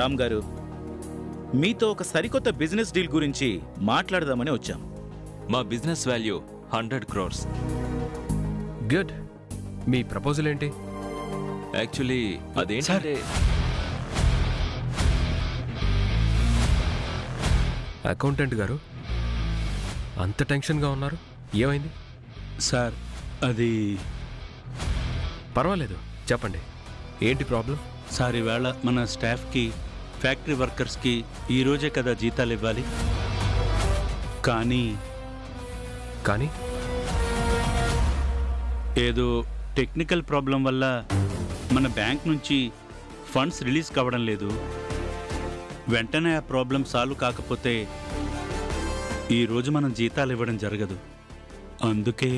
రామ్ గారు, మీతో ఒక సరికొత్త బిజినెస్ డీల్ గురించి మాట్లాడదామని వచ్చాం. మా బిజినెస్ వాల్యూ 100 crores. గుడ్. మీ ప్రపోజల్ ఏంటి? యాక్చువల్లీ అదేంటంటే అకౌంటెంట్ గారు అంత టెన్షన్గా ఉన్నారు, ఏమైంది? సార్ అది పర్వాలేదు, చెప్పండి, ఏంటి ప్రాబ్లం? సార్ ఈవేళ మన స్టాఫ్కి, ఫ్యాక్టరీ వర్కర్స్కి ఈరోజే కదా జీతాలు ఇవ్వాలి. కానీ ఏదో టెక్నికల్ ప్రాబ్లం వల్ల మన బ్యాంక్ నుంచి ఫండ్స్ రిలీజ్ కావడం లేదు. వెంటనే ఆ ప్రాబ్లం సాల్వ్ కాకపోతే ఈరోజు మనం జీతాలు ఇవ్వడం జరగదు. అందుకే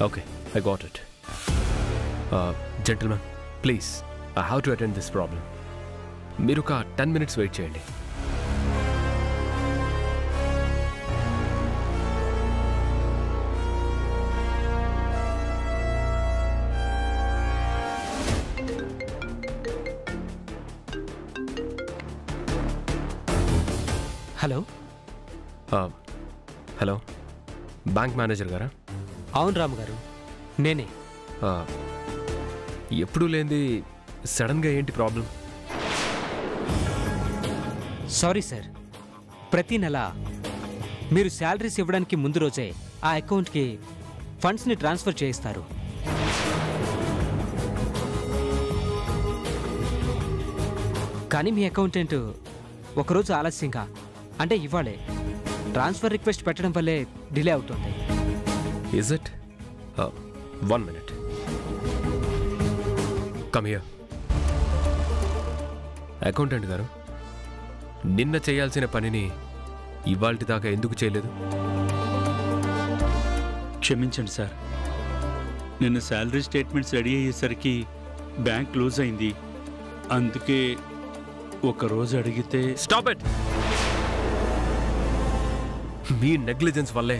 okay, I got it. Gentlemen, please, I have to attend this problem. మీరు ఒక 10 minutes వెయిట్ చేయండి. హలో. హలో, బ్యాంక్ మేనేజర్ గారా? అవును రాము గారు, నేనే. ఎప్పుడూ లేనిది సడన్గా ఏంటి ప్రాబ్లం? సారీ సార్, ప్రతి నెల మీరు శాలరీస్ ఇవ్వడానికి ముందు రోజే ఆ అకౌంట్కి ఫండ్స్ని ట్రాన్స్ఫర్ చేయిస్తారు. కానీ మీ అకౌంటెంట్ ఒకరోజు ఆలస్యంగా, అంటే ఇవ్వాలే, ట్రాన్స్ఫర్ రిక్వెస్ట్ పెట్టడం వల్లే డిలే అవుతుంది. Is it? 1 minute. Come here. Accountant గారు, నిన్న చేయాల్సిన పనిని ఇవాల్టి దాకా ఎందుకు చేయలేదు? క్షమించండి సార్, నిన్న శాలరీ స్టేట్మెంట్స్ రెడీ అయ్యేసరికి బ్యాంక్ క్లోజ్ అయింది. అందుకే ఒకరోజు అడిగితే. Stop it! మీ నెగ్లిజెన్స్ వల్లే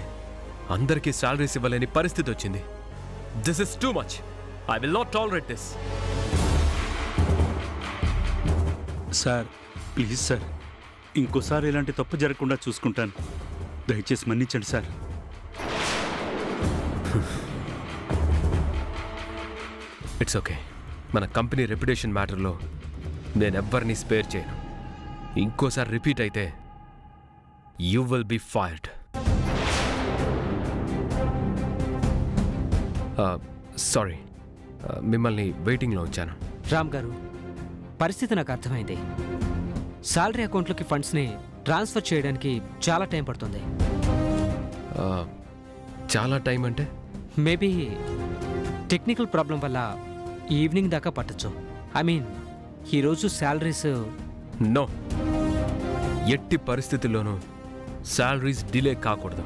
అందరికీ శాలరీస్ ఇవ్వలేని పరిస్థితి వచ్చింది. This is too much. I will not tolerate this. Sir please sir, ఇంకోసారి ఇలాంటి తప్పు జరగకుండా చూసుకుంటాను. దయచేసి మన్నించండి సార్. It's okay. మన కంపెనీ రెప్యుటేషన్ మ్యాటర్లో నేనెవ్వరిని స్పేర్ చేయను. ఇంకోసారి రిపీట్ అయితే you will be fired. Sorry, మిమ్మల్ని వెయిటింగ్లో ఉంచాను. రామ్ గారు, పరిస్థితి నాకు అర్థమైంది. శాలరీ అకౌంట్లోకి ఫండ్స్ని ట్రాన్స్ఫర్ చేయడానికి చాలా టైం పడుతుంది. చాలా టైం అంటే? మేబీ టెక్నికల్ ప్రాబ్లం వల్ల ఈవినింగ్ దాకా పట్టచ్చు. ఐ మీన్, ఈరోజు శాలరీస్. నో, ఎట్టి పరిస్థితుల్లోనూ శాలరీస్ డిలే కాకూడదు.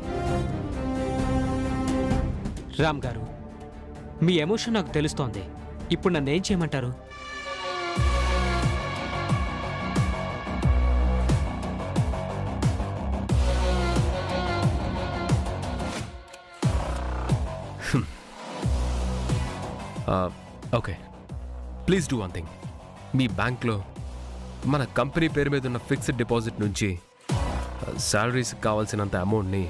రామ్ గారు, మీ ఎమోషన్ నాకు తెలుస్తోంది. ఇప్పుడు నన్ను ఏం చేయమంటారు? Okay, please do one thing. మీ బ్యాంక్లో మన కంపెనీ పేరు మీద ఉన్న ఫిక్స్డ్ డిపాజిట్ నుంచి శాలరీస్ కావాల్సినంత అమౌంట్ని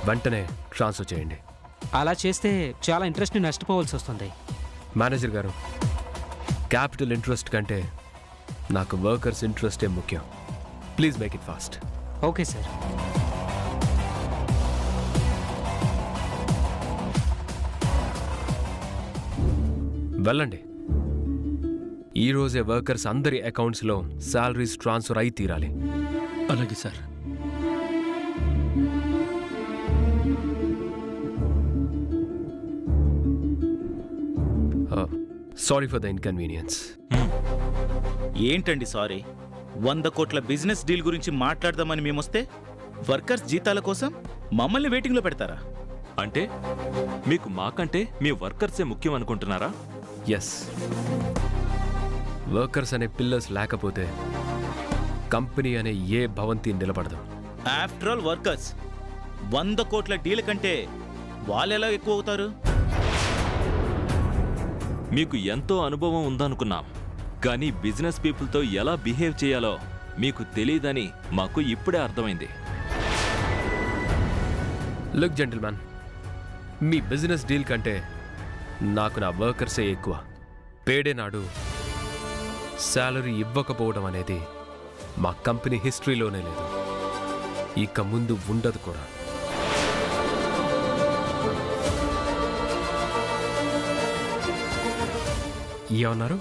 వెంటనే ట్రాన్స్ఫర్ చేయండి. అలా చేస్తే చాలా ఇంట్రెస్ట్ని నష్టపోవాల్సి వస్తుంది. మేనేజర్ గారు, క్యాపిటల్ ఇంట్రెస్ట్ కంటే నాకు వర్కర్స్ ఇంట్రెస్టే ముఖ్యం. Please make it fast. Okay sir. వెళ్ళండి. ఈరోజే వర్కర్స్ అందరి అకౌంట్స్లో శాలరీస్ ట్రాన్స్ఫర్ అయి తీరాలి. అలాగే sir. Sorry for the inconvenience. ఏంటండి సారీ? 100 కోట్ల బిజినెస్ డీల్ గురించి మాట్లాడదామని మేమొస్తే వర్కర్స్ జీతాల కోసం మమ్మల్ని వెయిటింగ్లో పెడతారా? అంటే మీకు మాకంటే మీ వర్కర్సే ముఖ్యం అనుకుంటున్నారా? ఎస్. వర్కర్స్ అనే పిల్లర్స్ లేకపోతే కంపెనీ అనే ఏ భవంతి నిలబడదు. ఆఫ్టర్ ఆల్ వర్కర్స్ 100 కోట్ల డీల్ కంటే వాళ్ళెలా ఎక్కువ అవుతారు? మీకు ఎంతో అనుభవం ఉందనుకున్నాం, కానీ బిజినెస్ పీపుల్తో ఎలా బిహేవ్ చేయాలో మీకు తెలియదని మాకు ఇప్పుడే అర్థమైంది. లుక్ జెంటిల్మెన్, మీ బిజినెస్ డీల్ కంటే నాకు నా వర్కర్సే ఎక్కువ. పేడే నాడు శాలరీ ఇవ్వకపోవడం అనేది మా కంపెనీ హిస్టరీలోనే లేదు, ఇక ముందు ఉండదు కూడా. ఏమన్నారు?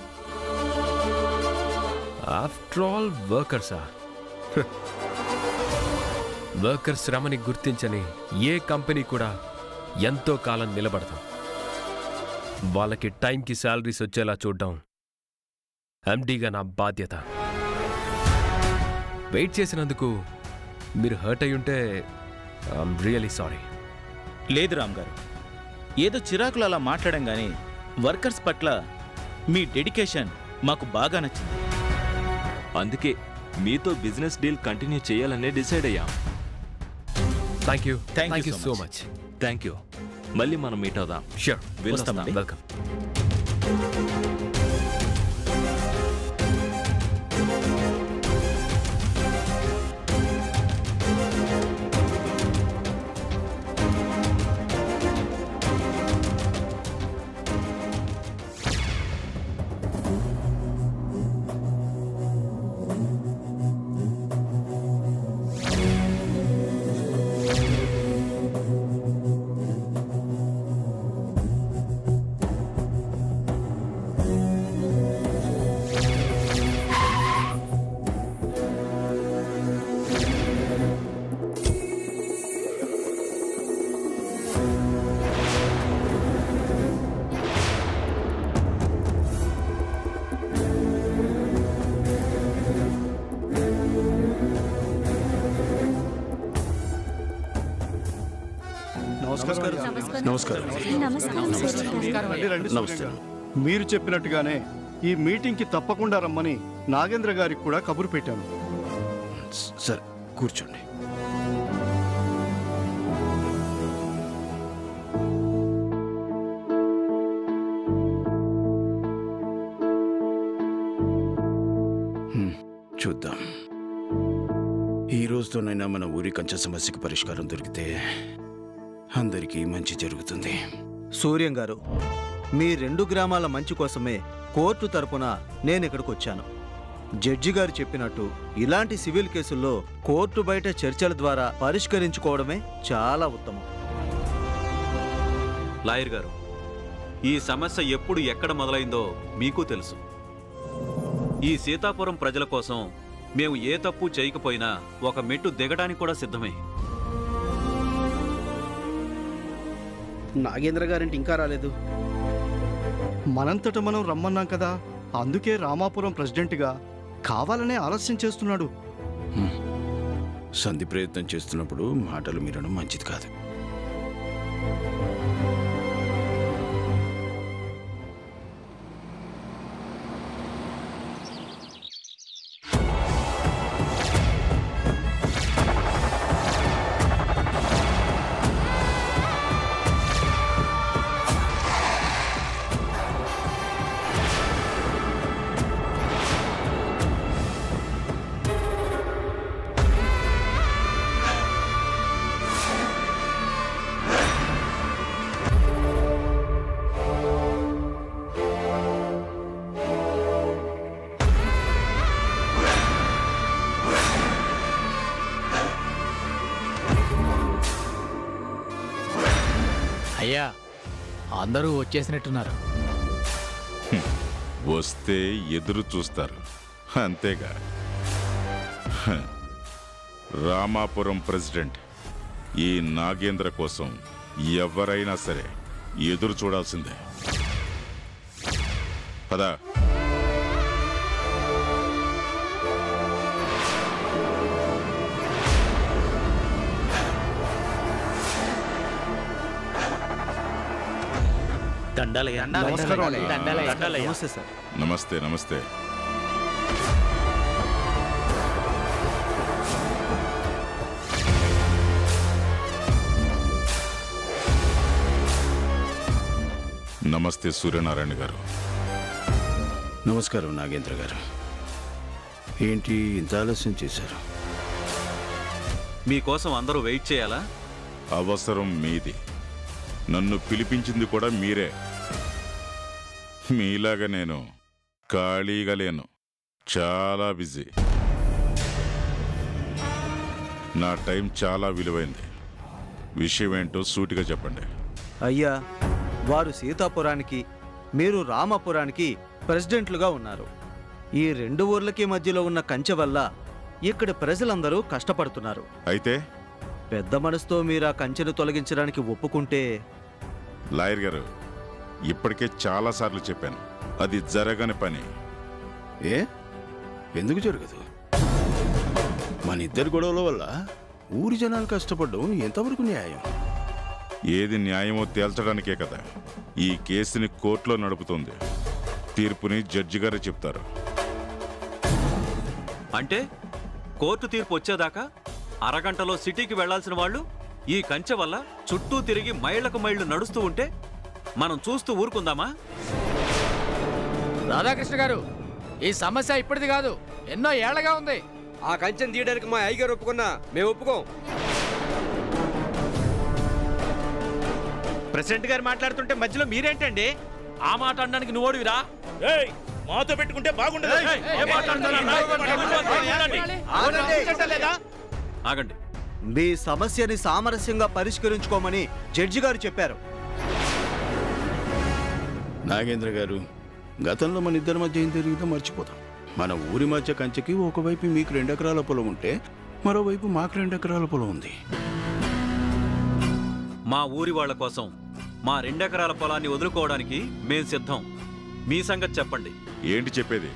After all వర్కర్సా? వర్కర్స్ శ్రమని గుర్తించని ఏ కంపెనీ కూడా ఎంతో కాలం నిలబడతాం. వాళ్ళకి టైంకి శాలరీస్ వచ్చేలా చూడడం ఎండీగా నా బాధ్యత. వెయిట్ చేసినందుకు మీరు హర్ట్ అయి ఉంటే ఐఎమ్ రియలీ సారీ. లేదు రామ్ గారు, ఏదో చిరాకులు అలా మాట్లాడడం కానీ వర్కర్స్ పట్ల మీ డెడికేషన్ మాకు బాగా నచ్చింది. అందుకే మీతో బిజినెస్ డీల్ కంటిన్యూ చేయాలనే డిసైడ్ అయ్యాం. Thank you Thank you so so much. Thank you. మళ్ళీ మనం మీట్ అవుదాం. ష్యూర్, వస్తామండి. వెల్కమ్. నమస్కారం. మీరు చెప్పినట్టుగానే ఈ మీటింగ్కి తప్పకుండా రమ్మని నాగేంద్ర గారికి కూడా కబురు పెట్టాను. సరే, కూర్చోండి. చూద్దాం, ఈ రోజుతోనైనా మన ఊరి కంచె సమస్యకు పరిష్కారం దొరికితే అందరికీ మంచి జరుగుతుంది. సూర్యం గారు, మీ 2 గ్రామాల మంచి కోసమే కోర్టు తరపున నేను ఇక్కడికి వచ్చాను. జడ్జి గారు చెప్పినట్టు ఇలాంటి సివిల్ కేసుల్లో కోర్టు బయట చర్చల ద్వారా పరిష్కరించుకోవడమే చాలా ఉత్తమం. లాయర్ గారు, ఈ సమస్య ఎప్పుడు ఎక్కడ మొదలైందో మీకు తెలుసు. ఈ సీతాపురం ప్రజల కోసం మేము ఏ తప్పు చేయకపోయినా ఒక మెట్టు దిగడానికి కూడా సిద్ధమే. నాగేంద్ర గారింటి ఇంకా రాలేదు. మనంతట మనం రమ్మన్నాం కదా, అందుకే రామాపురం ప్రెసిడెంట్గా కావాలనే ఆలస్యం చేస్తున్నాడు. సంధి ప్రయత్నం చేస్తున్నప్పుడు మాటలు మీరడం మంచిది కాదు. అయ్యా, అందరూ వచ్చేసినట్టున్నారు. వస్తే ఎదురు చూస్తారు, అంతేగా. రామాపురం ప్రెసిడెంట్ ఈ నాగేంద్ర కోసం ఎవరైనా సరే ఎదురు చూడాల్సిందే. పదా. నమస్తే సార్. నమస్తే. నమస్తే. నమస్తే సూర్యనారాయణ గారు. నమస్కారం నాగేంద్ర గారు. ఏంటి ఇంత ఆలస్యం చేశారు? మీకోసం అందరూ వెయిట్ చేయాలా? అవసరం మీది. నన్ను పిలిపించింది కూడా మీరే. మీలాగా నేను ఖాళీగా లేను, చాలా బిజీ. నా టైం చాలా విలువైంది. విషయం ఏంటో సూటిగా చెప్పండి. అయ్యా, వారు సీతాపురానికి, మీరు రామాపురానికి ప్రెసిడెంట్లుగా ఉన్నారు. ఈ 2 ఊర్లకి మధ్యలో ఉన్న కంచె వల్ల ఇక్కడి ప్రజలందరూ కష్టపడుతున్నారు. అయితే పెద్ద మనసుతో మీరు ఆ కంచెను తొలగించడానికి ఒప్పుకుంటే... లాయర్ గారు, ఇప్పటికే చాలాసార్లు చెప్పాను, అది జరగని పని. ఏ ఎందుకు జరగదు? మన ఇద్దరి గొడవల వల్ల ఊరి జనాలు కష్టపడడం ఎంతవరకు న్యాయం? ఏది న్యాయమో తేల్చడానికే కదా ఈ కేసుని కోర్టులో నడుపుతుంది. తీర్పుని జడ్జి గారే చెప్తారు. అంటే కోర్టు తీర్పు వచ్చేదాకా అరగంటలో సిటీకి వెళ్లాల్సిన వాళ్ళు ఈ కంచె వల్ల చుట్టూ తిరిగి మైళ్లకు మైళ్లు నడుస్తూ ఉంటే మనం చూస్తూ ఊరుకుందామా? రాధాకృష్ణ గారు, ఈ సమస్య ఇప్పటిది కాదు, ఎన్నో ఏళ్లగా ఉంది. ఆ కంచెను తీయడానికి మా అయ్యగారు ఒప్పుకున్నా మేము ఒప్పుకోం. ప్రెసిడెంట్ గారు మాట్లాడుతుంటే మధ్యలో మీరేంటండి? ఆ మాట అనడానికి నువ్వోడివిరా? మాతో పెట్టుకుంటే బాగుండదు. ఆగండి. మీ సమస్యని సామరస్యంగా పరిష్కరించుకోమని జడ్జి గారు చెప్పారు. నాగేంద్ర గారు, గతంలో మన ఇద్దరి మధ్య ఏం జరిగిందో మర్చిపోతాం. మన ఊరి మధ్య కంచెకి ఒకవైపు మీకు 2 ఎకరాల పొలం ఉంటే మరోవైపు మాకు 2 ఎకరాల పొలం ఉంది. మా ఊరి వాళ్ల కోసం మా 2 ఎకరాల పొలాన్ని వదులుకోవడానికి మేం సిద్ధం. మీ సంగతి చెప్పండి. ఏంటి చెప్పేది?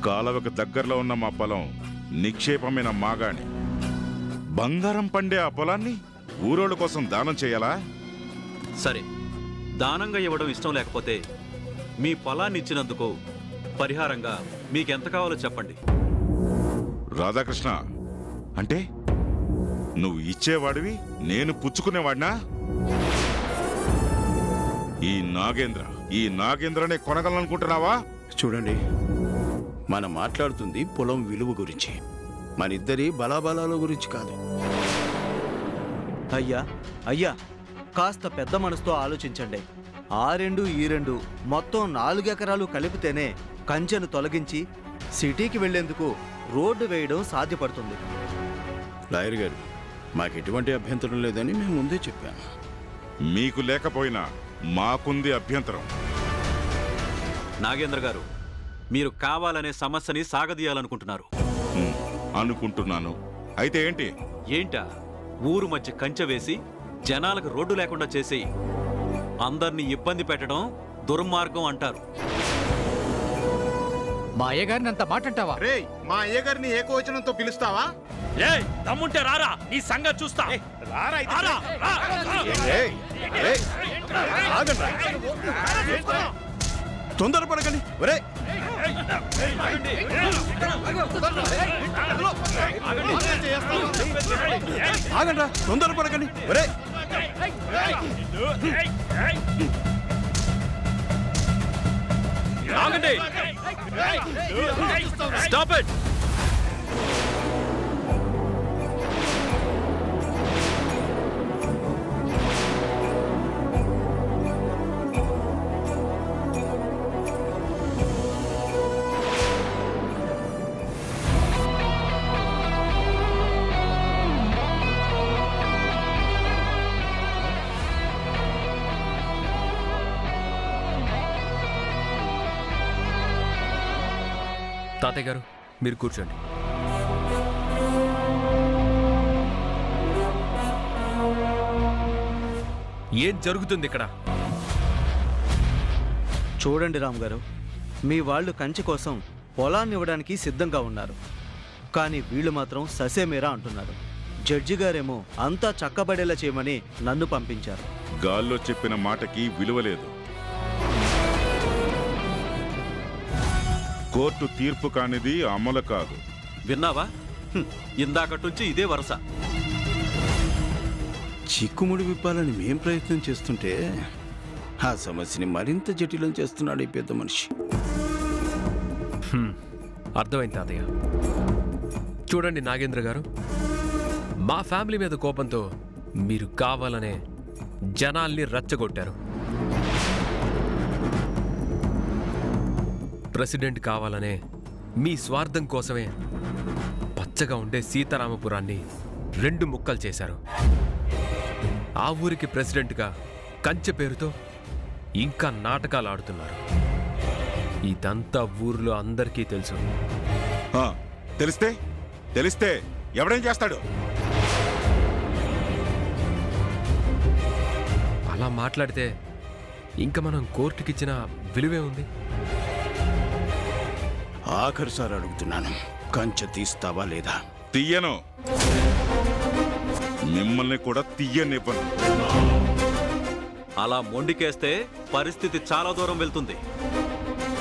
కాలవకు దగ్గరలో ఉన్న మా పొలం నిక్షేపమైన మాగాణి. బంగారం పండే ఆ పొలాన్ని ఊరోళ్ళ కోసం దానం చేయాలా? సరే, దానంగా ఇవ్వడం ఇష్టం లేకపోతే మీ పొలాన్ని ఇచ్చినందుకు పరిహారంగా మీకెంత కావాలో చెప్పండి. రాధాకృష్ణ, అంటే నువ్వు ఇచ్చేవాడివి, నేను పుచ్చుకునేవాడినా? ఈ నాగేంద్రనే కొనగలనుకుంటున్నావా? చూడండి, మనం మాట్లాడుతుంది పొలం విలువ గురించి, మన ఇద్దరి బలాబలాల గురించి కాదు. అయ్యా, కాస్త పెద్ద మనసుతో ఆలోచించండి. ఆ 2 ఈ 2 మొత్తం 4 ఎకరాలు కలిపితేనే కంచెను తొలగించి సిటీకి వెళ్లేందుకు రోడ్డు వేయడం సాధ్యపడుతుంది. లాయర్ గారు, మాకు ఎటువంటి అభ్యంతరం లేదని మేము ముందే చెప్పాము. మీకు లేకపోయినా మాకుంది అభ్యంతరం. నాగేంద్ర గారు, మీరు కావాలనే సమస్యని సాగదీయాలనుకుంటున్నారు. అనుకుంటున్నాను. అయితే ఏంటి? ఏంటా? ఊరు మధ్య కంచె వేసి జనాలకు రోడ్డు లేకుండా చేసి అందరినీ ఇబ్బంది పెట్టడం దుర్మార్గం అంటారు. మా అయ్యగారిని అంత మాట అంటావా? మా అయ్యగారిని ఏకవచనంతో పిలుస్తావా? దమ్ముంటే రారా, నీ సంగతి చూస్తా. తొందరపడకండి. ఆగండ్రా, తొందరపడకండి. ఆగండి. Stop it. తాతయ్య గారు, మీరు కూర్చోండి. ఏం జరుగుతుంది ఇక్కడ? చూడండి రామ్ గారు, మీ వాళ్ళు కంచె కోసం పొలాన్ని ఇవ్వడానికి సిద్ధంగా ఉన్నారు. కానీ వీళ్ళు మాత్రం ససేమేరా అంటున్నారు. జడ్జి గారేమో అంతా చక్కబడేలా చేయమని నన్ను పంపించారు. గాల్లో చెప్పిన మాటకి విలువలేదు. కోర్టు తీర్పు కానిది అమలు కాదు. విన్నావా? ఇందాకటుంచి ఇదే వరుస. చిక్కుముడి విప్పాలని మేం ప్రయత్నం చేస్తుంటే ఆ సమస్యని మరింత జటిలం చేస్తున్నాడు ఈ పెద్ద మనిషి. అర్థమైంది తాతయ్య. చూడండి నాగేంద్ర గారు, మా ఫ్యామిలీ మీద కోపంతో మీరు కావాలనే జనాల్ని రెచ్చగొట్టారు. ప్రెసిడెంట్ కావాలనే మీ స్వార్థం కోసమే పచ్చగా ఉండే సీతారామపురాన్ని 2 ముక్కలు చేశారు. ఆ ఊరికి ప్రెసిడెంట్గా కంచె పేరుతో ఇంకా నాటకాలు ఆడుతున్నారు. ఇదంతా ఊర్లో అందరికీ తెలుసు. తెలిస్తే ఎవడేం చేస్తాడు? అలా మాట్లాడితే ఇంకా మనం కోర్టుకిచ్చిన విలువే ఉంది. ఆఖరిసారి అడుగుతున్నాను, కంచె తీస్తావా లేదా? తీయను. మిమ్మల్ని కూడా తీయనివ్వను. అలా మొండికేస్తే పరిస్థితి చాలా దూరం వెళ్తుంది.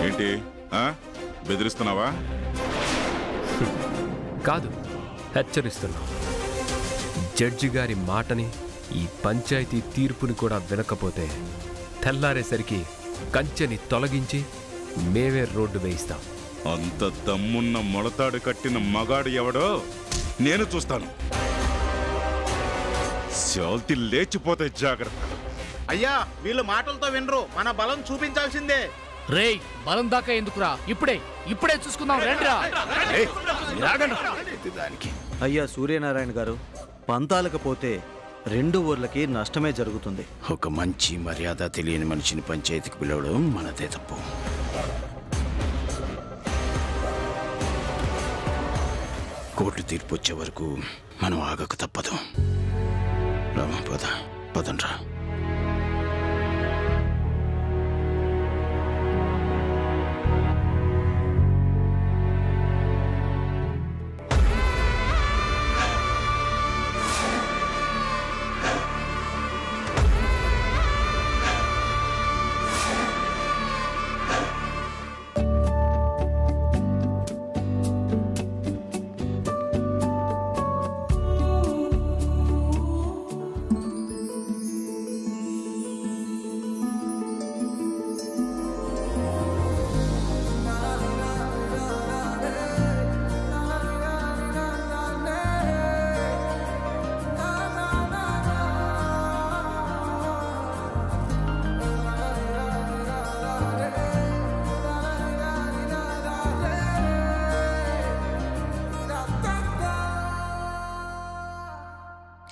ఏంటి బెదిరిస్తున్నావా? కాదు, హెచ్చరిస్తున్నా. జడ్జి గారి మాటని, ఈ పంచాయతీ తీర్పుని కూడా వినకపోతే తెల్లారేసరికి కంచెని తొలగించి మేమే రోడ్డు వేయిస్తాం. అంత దమ్మున్న మొలతాడు కట్టిన మగాడు ఎవడో నేను చూస్తాను. శాల్తి లేచిపోతే జాగ్రత్త. అయ్యా, వీళ్ళు మాటలతో వినరు, మన బలం చూపించాల్సిందే. రేయ్, బలం దాకా ఎందుకురా? ఇప్పుడే చూసుకుందాం, రండిరా. అయ్యా సూర్యనారాయణ గారు, పంతాలకు పోతే 2 ఊర్లకి నష్టమే జరుగుతుంది. ఒక మంచి మర్యాద తెలియని మనిషిని పంచాయతీకి పిలవడం మనదే తప్పు. కోర్టు తీర్పు వచ్చే వరకు మనం ఆగక తప్పదు. రామ, పదండ్రా.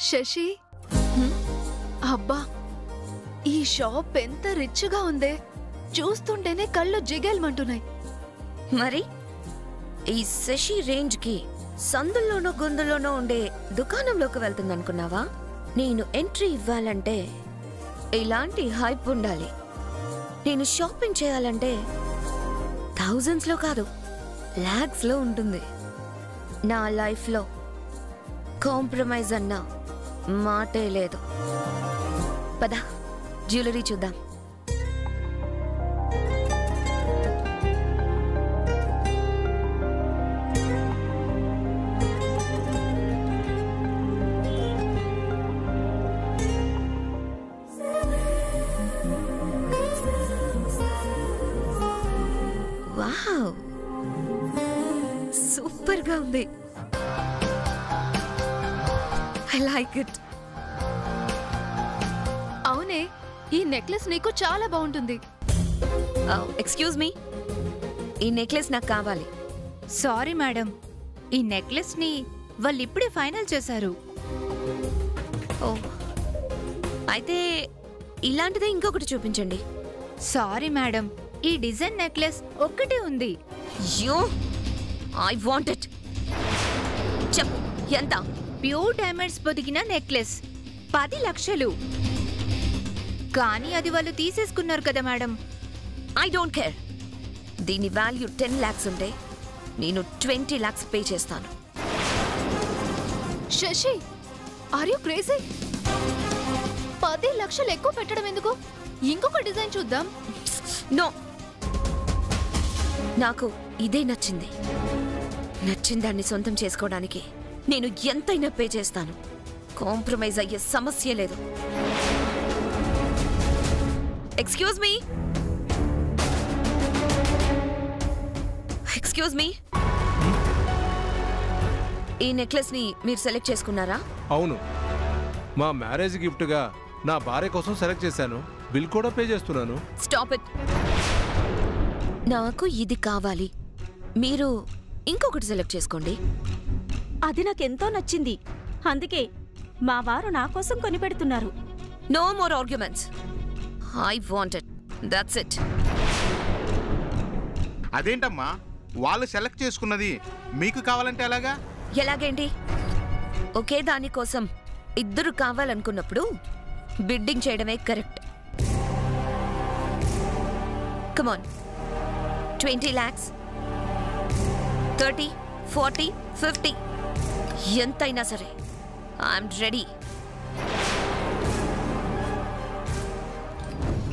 శశి, అబ్బా, ఈ షాప్ ఎంత రిచ్గా ఉందే. చూస్తుంటేనే కళ్ళు జిగేల్మంటున్నాయి. మరి ఈ శశి రేంజ్ కి సందుల్లోనో గొంతుల్లోనో ఉండే దుకాణంలోకి వెళ్తుందనుకున్నావా? నేను ఎంట్రీ ఇవ్వాలంటే ఇలాంటి హైప్ ఉండాలి. నేను షాపింగ్ చేయాలంటే థౌజండ్స్లో కాదు, లాక్స్లో ఉంటుంది. నా లైఫ్లో కాంప్రమైజ్ అన్న మాటే లేదు. పద, జ్యువెలరీ చూద్దాం. వావ్, సూపర్ గా ఉంది. I like it. అవునే, ఈ నెక్లెస్ నీకు చాలా బాగుంటుంది. ఎక్స్క్యూజ్ మీ, ఈ నెక్లెస్ నాకు కావాలి. సారీ మేడం, ఈ నెక్లెస్ ని వాళ్ళు ఇప్పుడే ఫైనల్ చేశారు. ఓ, అయితే ఇలాంటిదే ఇంకొకటి చూపించండి. సారీ మేడం, ఈ డిజైన్ నెక్లెస్ ఒక్కటే ఉంది. యో, ఐ వాంట్ ఇట్. చెప్పు, ఎంత? ప్యూర్ డైమండ్స్ పొదిగిన నెక్లెస్ 10 లక్షలు. కానీ అది వాళ్ళు తీసేసుకున్నారు కదా మేడం. I don't care. దీని వాల్యూ 10 lakhs ఉంటే నేను 20 lakhs పే చేస్తాను. Shashi, are you crazy? 10 లక్షలు ఎక్కువ పెట్టడం ఎందుకు? ఇంకొక డిజైన్ చూద్దాం. నో, నాకు ఇదే నచ్చింది. నచ్చిన దాన్ని సొంతం చేసుకోవడానికి నేను ఎంతైనా పే చేస్తాను. కాంప్రమైజ్ అయ్యే సమస్య లేదు. ఎక్స్క్యూజ్ మీ, ఎక్స్క్యూజ్ మీ, ఈ నెక్లెస్ ని మీరు సెలెక్ట్ చేసుకున్నారా? అవును, మా మ్యారేజ్ గిఫ్ట్గా నా భార్య కోసం సెలెక్ట్ చేశాను. బిల్ కూడా పే చేస్తున్నాను. Stop it. నాకు ఇది కావాలి, మీరు ఇంకొకటి సెలెక్ట్ చేసుకోండి. అది నాకెంతో నచ్చింది, అందుకే మా వారు నా కోసం కొనిపెడుతున్నారు. No more arguments. I want it, that's it. అదేంటమ్మా, వాళ్ళు సెలెక్ట్ చేసుకున్నది మీకు కావాలంటే ఎలాగా? ఎలాగేంటి? ఒకే దానికోసం ఇద్దరు కావాలనుకున్నప్పుడు బిడ్డింగ్ చేయడమే కరెక్ట్. కమాన్, 20 lakhs, 30, 40, 50, ఎంతైనా సరే ఐఎమ్ రెడీ.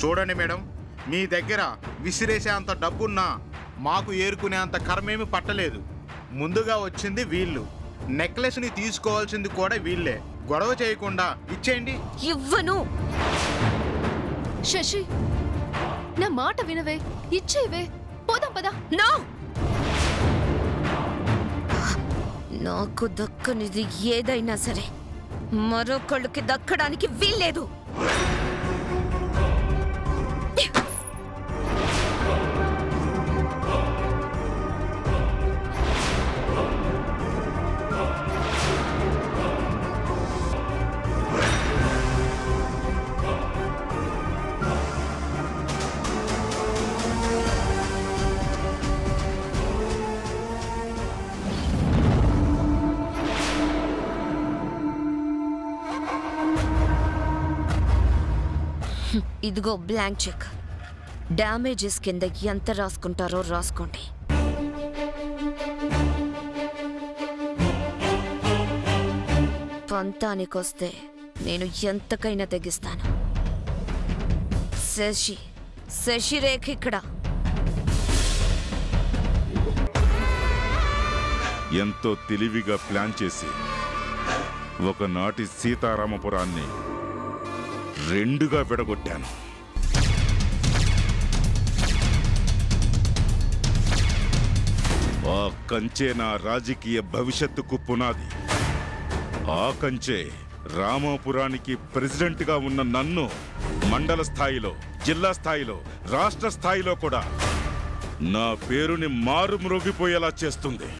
చూడండి మేడం, మీ దగ్గర విసిరేసే అంత డబ్బున్నా మాకు ఏరుకునే అంత కర్మేమి పట్టలేదు. ముందుగా వచ్చింది వీళ్ళు, నెక్లెస్ని తీసుకోవాల్సింది కూడా వీళ్ళే. గొడవ చేయకుండా ఇచ్చేయండి. ఇవ్వను. శశి, నా మాట వినవే, ఇచ్చేవే, పోదాం పదా. నో, నాకు దక్కనిది ఏదైనా సరే మరొకళ్ళకి దక్కడానికి వీల్లేదు. ఇదిగో బ్లాంక్ చెక్. డ్యామేజెస్ కింద ఎంత రాసుకుంటారో రాసుకోండి. పంతానికొస్తే నేను ఎంతకైనా తెగిస్తాను. శశిరేఖ ఇక్కడ. ఎంతో తెలివిగా ప్లాన్ చేసి ఒకనాటి సీతారామపురాన్ని రెండుగా విడగొట్టాను. ఆ కంచే నా రాజకీయ భవిష్యత్తుకు పునాది. ఆ కంచే రామాపురానికి ప్రెసిడెంట్గా ఉన్న నన్ను మండల స్థాయిలో, జిల్లా స్థాయిలో, రాష్ట్ర స్థాయిలో కూడా నా పేరుని మారుమ్రోగిపోయేలా చేస్తుంది.